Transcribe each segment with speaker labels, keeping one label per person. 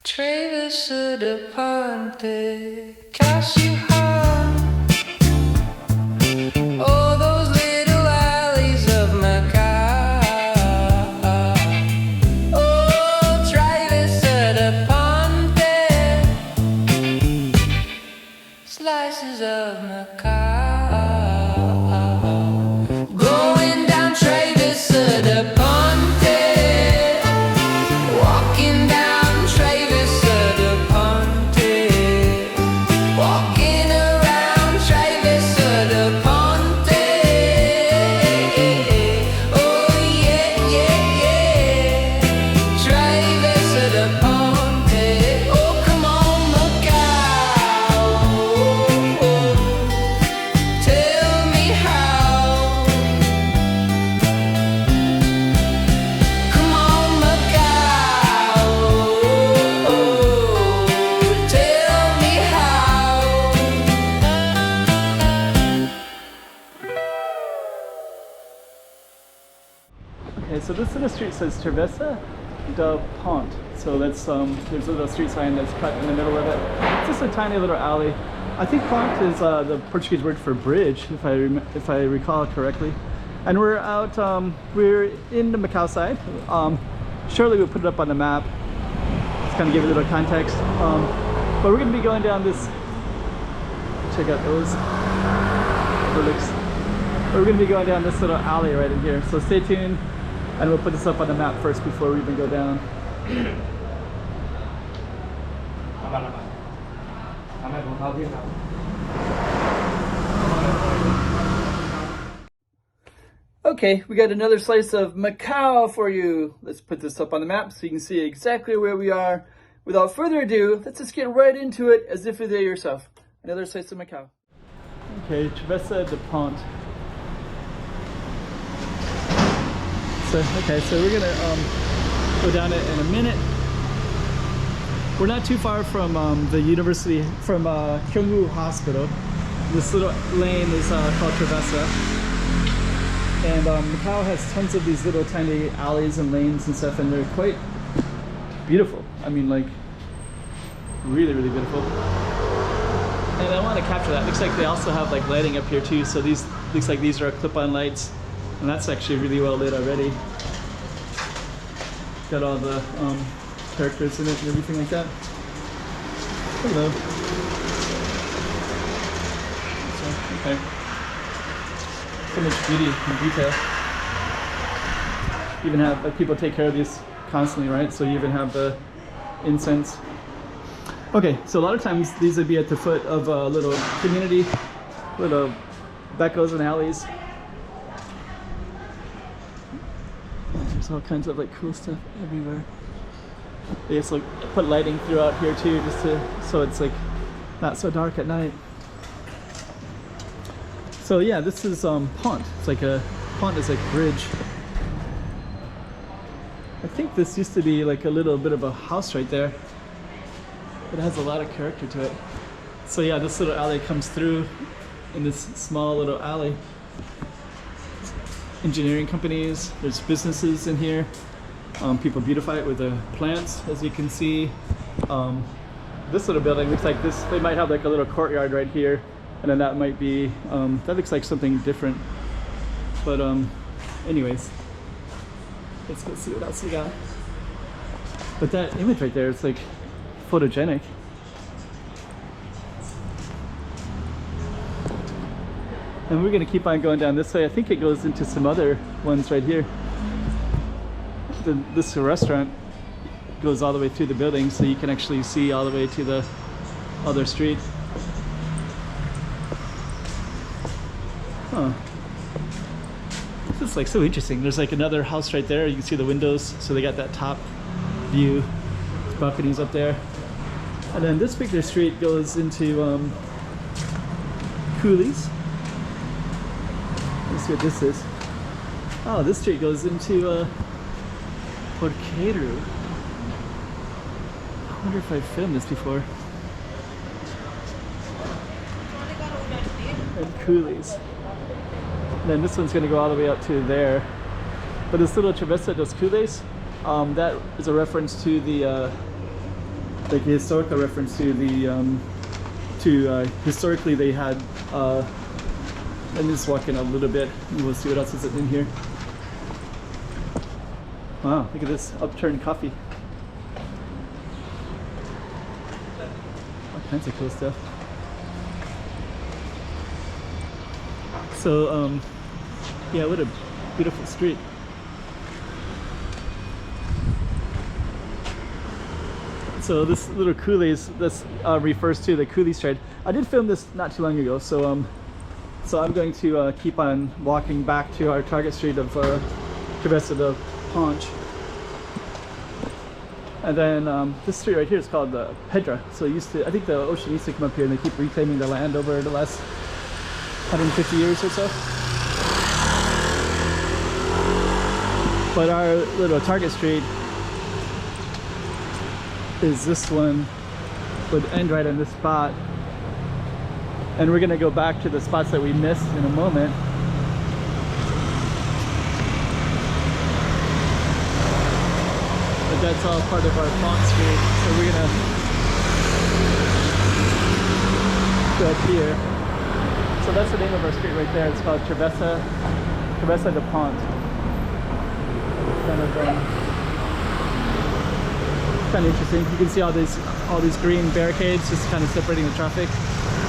Speaker 1: Travessa da Ponte, Cashew Hall, all those little alleys of Macau. Oh, Travessa da Ponte, slices of Macau. Going down Travessa da Ponte, walking down Travessa da Ponte, walking around Travessa da Ponte. Oh yeah, yeah, yeah, Travessa da Ponte. Oh come on Macau, tell me how. Come on Macau, tell me how.
Speaker 2: Okay, so this little street says Travessa da Ponte. So that's there's a little street sign that's cut in the middle of it. It's just a tiny little alley. I think ponte is the Portuguese word for bridge, if I recall correctly. And we're out. We're in the Macau side. Surely we'll put it up on the map. Just kind of give it a little context. But we're going to be going down this. Check out those overlooks. We're going to be going down this little alley right in here. So stay tuned, and we'll put this up on the map first before we even go down. Okay, we got another slice of Macau for you. Let's put this up on the map so you can see exactly where we are. Without further ado, let's just get right into it as if you're there yourself. Another slice of Macau. Okay, Travessa da Ponte. So we're gonna go down it in a minute. We're not too far from the university, from Kyungwoo Hospital. This little lane is called Travessa. And Macau has tons of these little tiny alleys and lanes and stuff, and they're quite beautiful. I mean, like, really, really beautiful. And I want to capture that. Looks like they also have like lighting up here too. So these, looks like these are clip-on lights. And that's actually really well lit already. Got all the characters in it and everything like that. Hello. So, okay. So much beauty and detail. You even have, like, people take care of these constantly, right? So you even have the incense. Okay, so a lot of times these would be at the foot of a little community, little becos and alleys. There's all kinds of like cool stuff everywhere. They just like put lighting throughout here too, just to, so it's like not so dark at night. So yeah, this is ponte. It's like a ponte is like bridge. I think this used to be like a little bit of a house right there. It has a lot of character to it. So yeah, this little alley comes through in this small little alley. Engineering companies, there's businesses in here. People beautify it with the plants, as you can see. This little building looks like this, they might have like a little courtyard right here, and then that might be, that looks like something different. But anyways, let's go see what else we got. But that image right there, it's like photogenic. And we're gonna keep on going down this way. I think it goes into some other ones right here. This restaurant goes all the way through the building, so you can actually see all the way to the other street. Huh. This is like so interesting. There's like another house right there. You can see the windows, so they got that top view. Balconies up there. And then this particular street goes into Coolies. Let's see what this is. Oh, this street goes into Porqueiro. I wonder if I've filmed this before. And Coolies. And then this one's going to go all the way up to there. But this little Travessa dos Coolies, that is a reference to the like a historical reference to the historically they had. Let me just walk in a little bit and we'll see what else is in here. Wow, look at this upturned coffee. All kinds of cool stuff. So, yeah, what a beautiful street. So this little coulees, this refers to the coulee stride. I did film this not too long ago, so I'm going to keep on walking back to our target street of Travessa da Ponte. And then this street right here is called the Pedra. So I think the ocean used to come up here and they keep reclaiming the land over the last 150 years or so. But our little target street is this one, would end right on this spot. And we're gonna go back to the spots that we missed in a moment. But that's all part of our Pont Street. So we're gonna go up here. So that's the name of our street right there. It's called Travessa da Ponte. Kind of interesting. You can see all these green barricades just kind of separating the traffic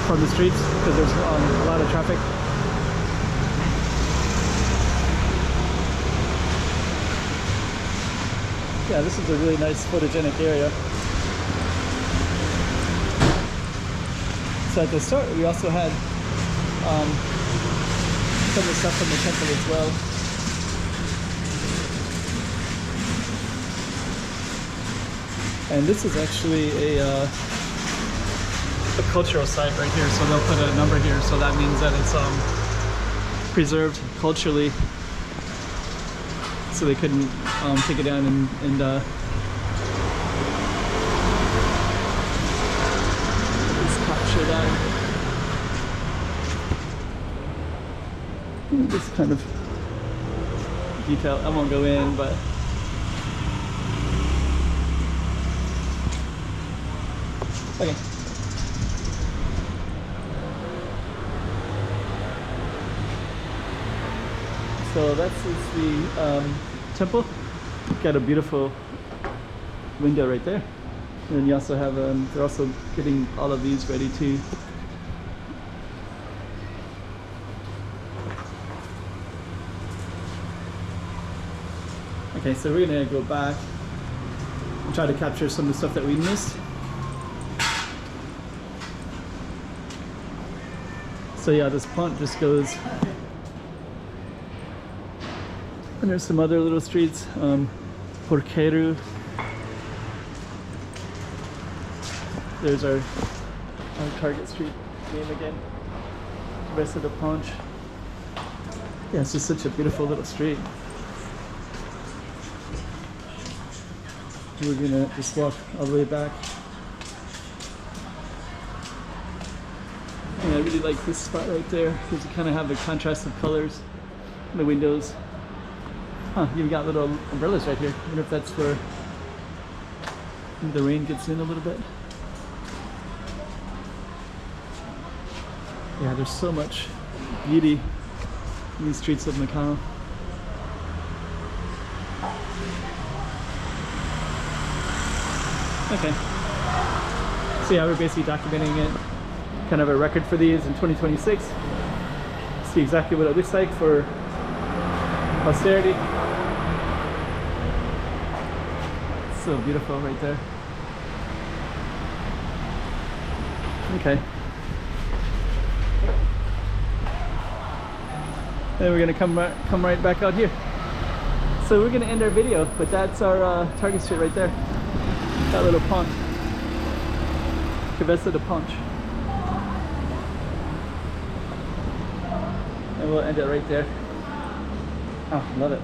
Speaker 2: from the streets because there's a lot of traffic. Yeah, this is a really nice photogenic area. So at the start we also had some of the stuff from the temple as well. And this is actually a cultural site right here, so they'll put a number here, so that means that it's preserved culturally, so they couldn't take it down and let's capture that. This kind of detail, I won't go in, but okay. So that's the temple. Got a beautiful window right there. And then you also have, they're also getting all of these ready too. Okay, so we're gonna go back and try to capture some of the stuff that we missed. So yeah, this pont just goes, and there's some other little streets, Porqueiro. There's our target street name again, Travessa da Ponte. Yeah, it's just such a beautiful little street. We're gonna just walk all the way back. And I really like this spot right there because you kind of have the contrast of colors in the windows. Huh, you've got little umbrellas right here. I wonder if that's where the rain gets in a little bit. Yeah, there's so much beauty in these streets of Macau. Okay. So yeah, we're basically documenting it, kind of a record for these in 2026. See exactly what it looks like for posterity. So beautiful right there. Okay. Then we're gonna come right back out here. So we're gonna end our video, but that's our target street right there. That little pont. Travessa da Ponte. And we'll end it right there. Oh, love it.